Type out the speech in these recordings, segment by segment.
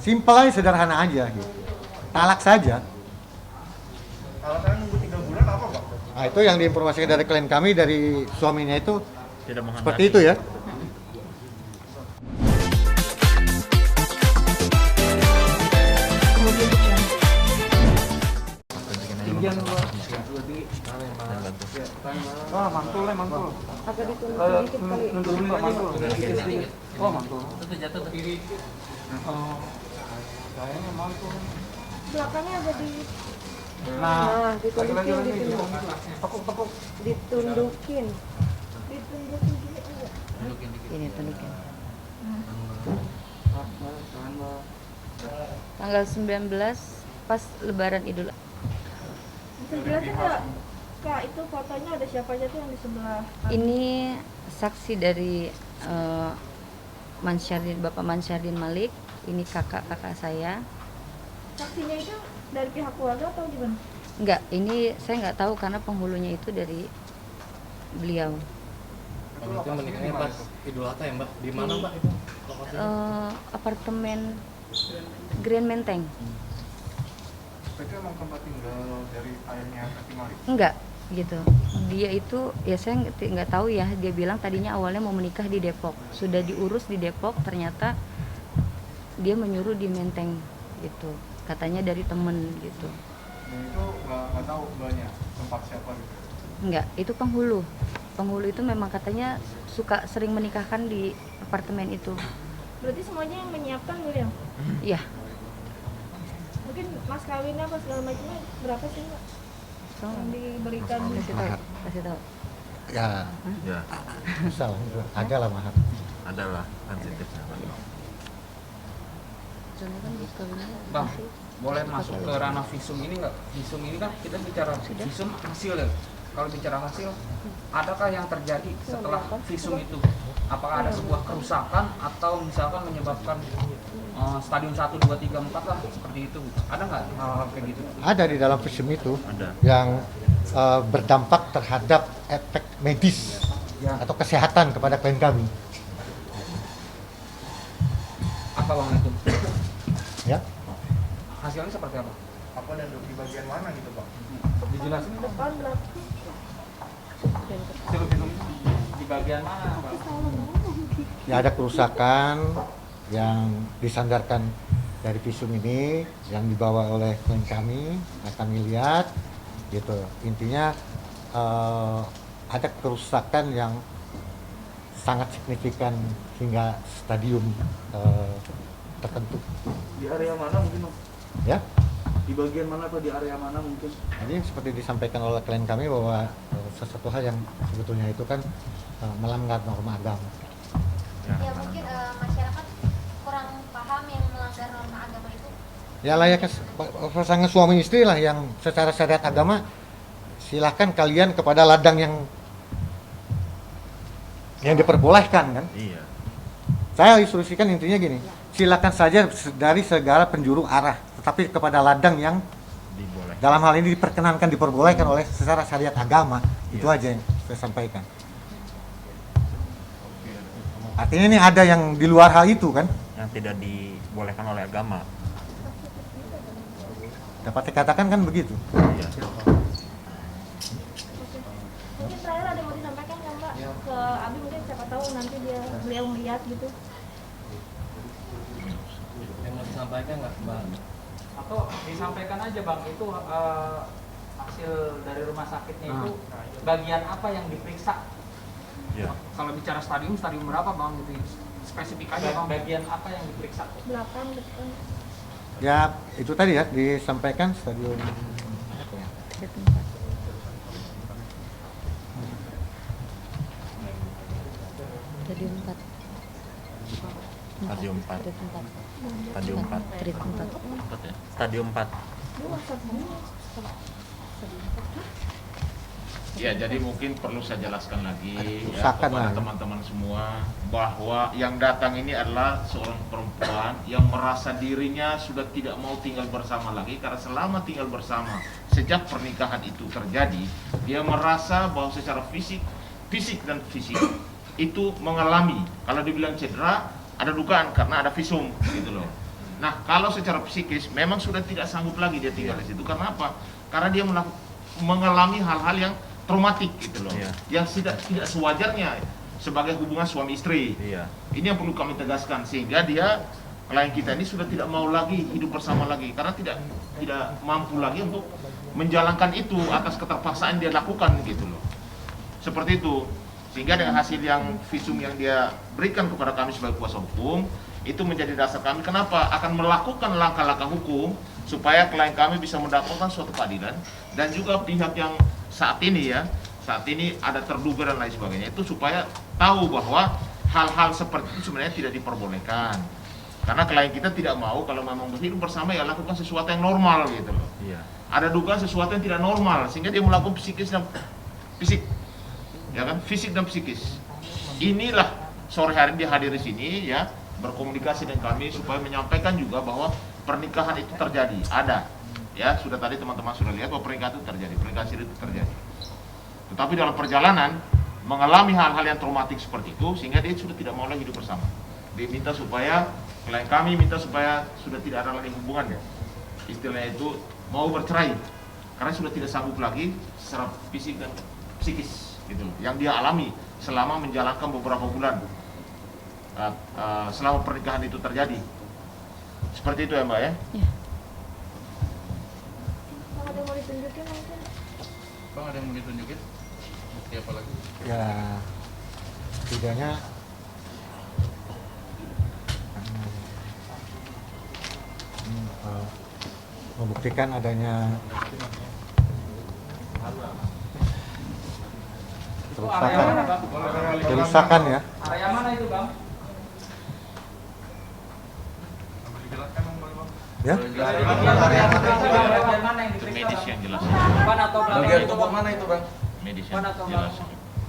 Simpel aja, sederhana aja gitu. Talak saja. Alasannya nunggu 3 bulan apa, Pak? Nah, itu yang diinformasikan dari klien kami, dari suaminya itu Tidak menghendaki. seperti itu ya. Oh, mantul. Agak ditunduk dikit kali. Nundurin Pak, mantul. Oh, mantul. Itu jatuh ke kiri. Oh, kayaknya mantul. Belakangnya ada di Nah, ditundukin, lagi. ditundukin. Tepuk. Ditundukin. Ditundukin gini aja. Ini tundukin. Tanggal 19 pas Lebaran Idul. Bisa jelasin nggak, Kak, itu fotonya ada siapa aja tuh yang di sebelah? Ini saksi dari Bapak Mansyardin Malik. Ini kakak-kakak saya. Saksinya itu dari pihak keluarga atau gimana? Enggak, ini saya nggak tahu karena penghulunya itu dari beliau. Itu menikahnya pas Idul Adha ya, Mbak? Di mana, Mbak, itu? Apartemen Grand Menteng. Itu emang tempat tinggal dari ayahnya Kati Malik? Enggak, gitu. Dia itu, ya saya nggak tahu ya. Dia bilang tadinya awalnya mau menikah di Depok. Sudah diurus di Depok, ternyata dia menyuruh di Menteng, gitu. Katanya dari temen, gitu. Dan itu nggak tahu mbaknya tempat siapa gitu? Enggak, itu penghulu. Penghulu itu memang katanya suka sering menikahkan di apartemen itu. Berarti semuanya yang menyiapkan dulu ya? Iya. Mungkin mas kawinnya apa segala macamnya berapa sih, Mbak? So, Yang diberikan kasih tahu. Ya, Ya, misal itu ada lah mahar. adalah sensitifnya, Pak. Soalnya kan di kawinnya Bang, masih boleh masuk ke ranah visum ini nggak? Visum ini kan kita bicara visum hasil ya. Kalau bicara hasil, adakah yang terjadi setelah visum itu? Apakah ada sebuah kerusakan atau misalkan menyebabkan stadium 1, 2, 3, 4 lah seperti itu? Ada nggak hal-hal kayak gitu? Ada di dalam visum itu Ada. yang berdampak terhadap efek medis Ya. atau kesehatan kepada klien kami. Apa bang itu? Ya, Hasilnya seperti apa? Apa dan di bagian mana gitu, Pak? Dijelasin dong. depan belakang. Hasil visum di bagian mana, Bang? ya ada kerusakan yang disandarkan dari visum ini yang dibawa oleh klien kami. Nah, kami lihat, gitu. Intinya ada kerusakan yang sangat signifikan hingga stadium tertentu. Di area mana mungkin, Mas? Ya, Di bagian mana atau di area mana mungkin? jadi seperti disampaikan oleh klien kami bahwa sesuatu hal yang sebetulnya itu kan melanggar norma agama. Ya mungkin masyarakat kurang paham yang melanggar norma agama itu. Ya layaknya pasangan suami istri lah yang secara syariat agama, silahkan kalian kepada ladang yang diperbolehkan kan. Iya. Saya instruksikan intinya gini, silakan saja dari segala penjuru arah, tetapi kepada ladang yang Diboleh. dalam hal ini diperbolehkan oleh secara syariat agama. Itu Iya. aja yang saya sampaikan. Artinya ini ada yang di luar hal itu kan, Yang tidak dibolehkan oleh agama. dapat dikatakan kan begitu. Iya. Mungkin terakhir ada yang mau disampaikan nggak, Mbak? Ke Abi mungkin siapa tahu nanti beliau melihat gitu. Yang mau disampaikan nggak, Bang? Atau disampaikan aja Bang, itu hasil dari rumah sakitnya itu bagian apa yang diperiksa? Iya. Kalau bicara stadium berapa Bang gitu? Spesifik aja Bang. Bagian apa yang diperiksa? Belakang, depan. Ya itu tadi ya disampaikan stadium apa ya? Stadium 4. Stadium 4. Stadium 4. Stadium 4. 4 ya? Stadium 4. Ini WhatsApp dulu. Ya, jadi mungkin perlu saya jelaskan lagi ya, kerusakan kepada lah. teman-teman semua bahwa yang datang ini adalah seorang perempuan yang merasa dirinya sudah tidak mau tinggal bersama lagi karena selama tinggal bersama sejak pernikahan itu terjadi, dia merasa bahwa secara fisik dan fisik itu mengalami, kalau dibilang cedera ada dugaan karena ada visum gitu loh. Nah, kalau secara psikis memang sudah tidak sanggup lagi dia tinggal di situ. Karena apa? Karena dia mengalami hal-hal yang traumatik gitu loh. Iya. Yang tidak sewajarnya sebagai hubungan suami istri. Iya. Ini yang perlu kami tegaskan, sehingga dia, klien kita ini sudah tidak mau lagi hidup bersama lagi karena tidak mampu lagi untuk menjalankan itu atas keterpaksaan dia lakukan gitu loh. Seperti itu. Sehingga dengan hasil yang visum yang dia berikan kepada kami sebagai kuasa hukum, itu menjadi dasar kami kenapa akan melakukan langkah-langkah hukum supaya klien kami bisa mendapatkan suatu keadilan, dan juga pihak yang saat ini ada terduga dan lain sebagainya itu supaya tahu bahwa hal-hal seperti itu sebenarnya tidak diperbolehkan. Karena klien kita tidak mau kalau memang hidup bersama ya lakukan sesuatu yang normal gitu loh. Iya. Ada dugaan sesuatu yang tidak normal sehingga dia melakukan fisik, ya kan, fisik dan psikis. Inilah sore hari dia hadir di sini ya, berkomunikasi dengan kami supaya menyampaikan juga bahwa pernikahan itu terjadi, ada. Ya, sudah tadi teman-teman sudah lihat bahwa pernikahan itu terjadi, pernikahan siri itu terjadi. Tetapi dalam perjalanan mengalami hal-hal yang traumatik seperti itu sehingga dia sudah tidak mau lagi hidup bersama. Dia minta supaya, klien kami minta supaya sudah tidak ada lagi hubungannya. Istilahnya itu mau bercerai karena sudah tidak sanggup lagi secara fisik dan psikis gitu loh, yang dia alami selama menjalankan beberapa bulan selama pernikahan itu terjadi. Seperti itu ya Mbak ya? Ya. Bang, ada yang mau ditunjukin mungkin? Bang, ada yang mau ditunjukin? Bukti apa lagi? Ya, setidaknya membuktikan adanya kerusakan ya. Area mana itu Bang? Dijelaskan Bang, boleh Bang? Ya, Bagian mana yang Itu diperiksa? medis yang jelas. Depan atau belakang? Bagian tubuh mana itu bang? Medis yang Mana atau jelas.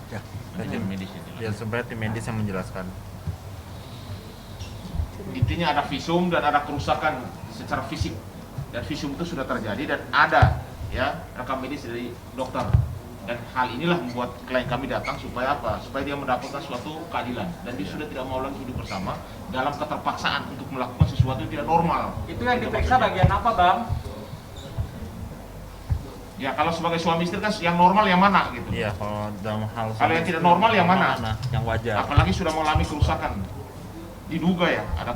ya. Bagian medis yang jelas. Ya sebenarnya tim medis yang menjelaskan. Intinya ada visum dan ada kerusakan secara fisik, dan visum itu sudah terjadi dan ada ya rekam medis dari dokter, dan hal inilah membuat klien kami datang supaya apa? Supaya dia mendapatkan suatu keadilan dan dia sudah tidak mau lagi hidup bersama dalam keterpaksaan untuk melakukan sesuatu yang tidak normal. Itu yang diperiksa bagian apa Bang? Ya kalau sebagai suami istri kan yang normal yang mana gitu. Iya, kalau dalam hal Kalau yang tidak normal yang mana? Yang wajar. Apalagi sudah mengalami kerusakan, diduga ya ada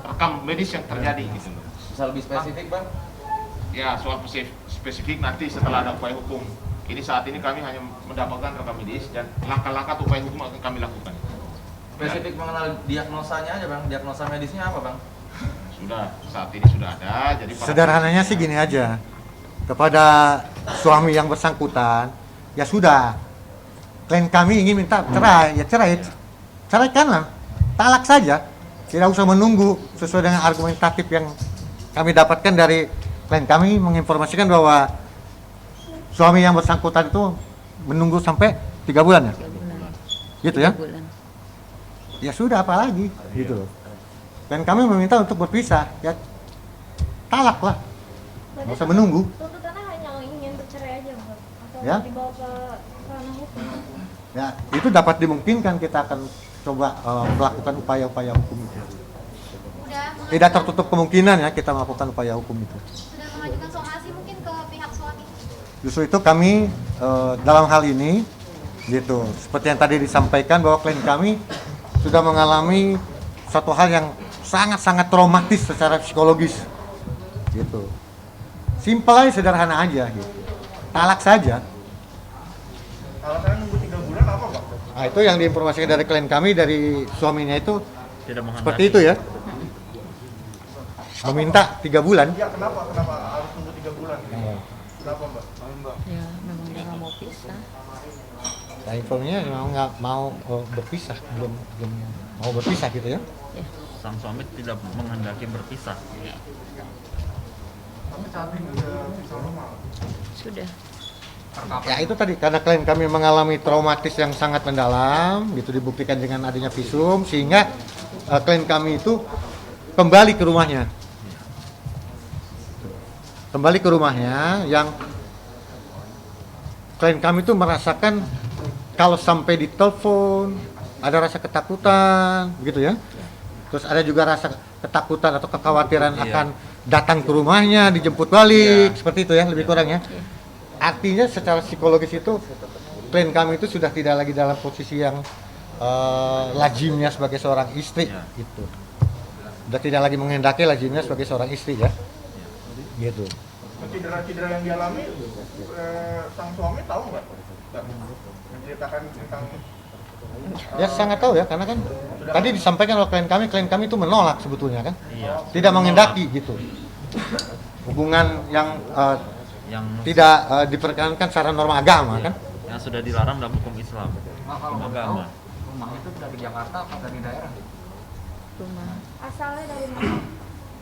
rekam medis yang terjadi gitu loh. Bisa lebih spesifik bang? Ya soal spesifik nanti setelah ada upaya hukum. Ini saat ini kami hanya mendapatkan rekam medis dan langkah-langkah upaya hukum akan kami lakukan. Spesifik mengenal diagnosanya aja bang, diagnosa medisnya apa bang? Sudah, saat ini sudah ada. Jadi Sederhananya sih gini aja, kepada suami yang bersangkutan, ya sudah, klien kami ingin minta cerai, ya cerai, ceraikanlah, talak saja, tidak usah menunggu. Sesuai dengan argumentatif yang kami dapatkan dari klien kami menginformasikan bahwa suami yang bersangkutan itu menunggu sampai 3 bulan ya, 3 bulan. gitu ya, 3 bulan. ya sudah apalagi, gitu loh. Dan kami meminta untuk berpisah, ya talak lah, Berarti nggak usah menunggu. tuntutannya hanya ingin bercerai aja Bang? Atau Ya. dibawa ke ranah hukum? Ya, itu dapat dimungkinkan, kita akan coba melakukan upaya-upaya hukum itu. Udah Tidak tertutup kemungkinan ya kita melakukan upaya hukum itu. sudah mengajukan somasi mungkin ke pihak suami. Justru itu kami dalam hal ini gitu, seperti yang tadi disampaikan bahwa klien kami sudah mengalami satu hal yang sangat-sangat traumatis secara psikologis gitu. Simpel aja, sederhana aja gitu. Talak saja. Alasannya nunggu 3 bulan apa Bang? Nah, itu yang diinformasikan dari klien kami, dari suaminya itu Tidak menghendaki. seperti itu ya. Meminta 3 bulan. Iya, kenapa harus nunggu 3 bulan? Kenapa Mbak? Ya memang dia nggak mau pisah. Nah, infonya memang nggak mau berpisah, belum mau berpisah gitu ya. Ya. Sang suami tidak menghendaki berpisah. Tapi saat ini udah bisa normal. Sudah. Ya itu tadi, karena klien kami mengalami traumatis yang sangat mendalam, gitu dibuktikan dengan adanya visum, sehingga klien kami itu kembali ke rumahnya. Kembali ke rumahnya, yang klien kami itu merasakan kalau sampai ditelepon ada rasa ketakutan, begitu ya. Terus ada juga rasa ketakutan atau kekhawatiran Iya. akan datang ke rumahnya, dijemput balik, Iya. seperti itu ya, lebih kurang ya. Artinya secara psikologis itu klien kami itu sudah tidak lagi dalam posisi yang lazimnya sebagai seorang istri Iya. gitu. Sudah tidak lagi menghendaki lazimnya sebagai seorang istri ya. Gitu. Cedera-cedera yang dialami sang suami tahu nggak? Menceritakan tentang Ya sangat tahu ya, karena kan tadi disampaikan oleh klien kami itu menolak sebetulnya kan, Iya. tidak menghendaki gitu. Hubungan yang Yang tidak diperkenankan secara norma agama kan. yang sudah dilarang dalam hukum Islam. Nah, kalau Hukum mau tahu, agama. rumahnya itu dari Jakarta apa dari daerah? Rumah Asalnya dari mana?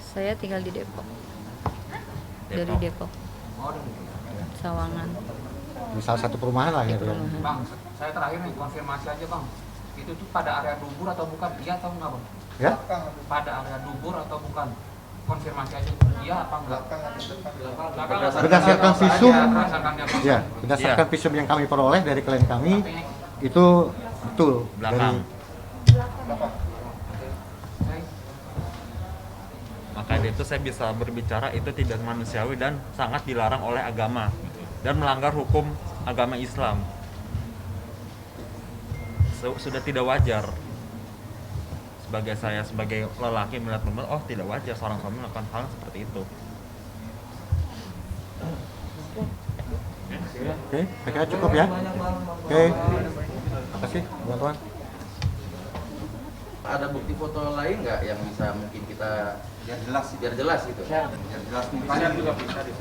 saya tinggal di Depok. Dari Depok, Oh, dari Sawangan. Di salah satu perumahan lah gitu ya. Perumahan. Bang, saya terakhir nih konfirmasi aja bang. Itu tuh pada area dubur atau bukan? Iya atau enggak bang? Ya. Pada area dubur atau bukan? Konfirmasi aja. Iya apa enggak? Berdasarkan visum, Berdasarkan dia ya, berdasarkan visum yang kami peroleh dari klien kami itu betul Belakang. Maka dari itu saya bisa berbicara itu tidak manusiawi dan sangat dilarang oleh agama dan melanggar hukum agama Islam. Sudah tidak wajar sebagai saya sebagai lelaki melihat perempuan, oh tidak wajar seorang suami melakukan hal seperti itu. Oke, saya kira cukup ya. Oke, terima kasih teman-teman. Ada bukti foto lain nggak yang bisa mungkin kita biar jelas gitu? Biar jelas. Kalian juga bisa di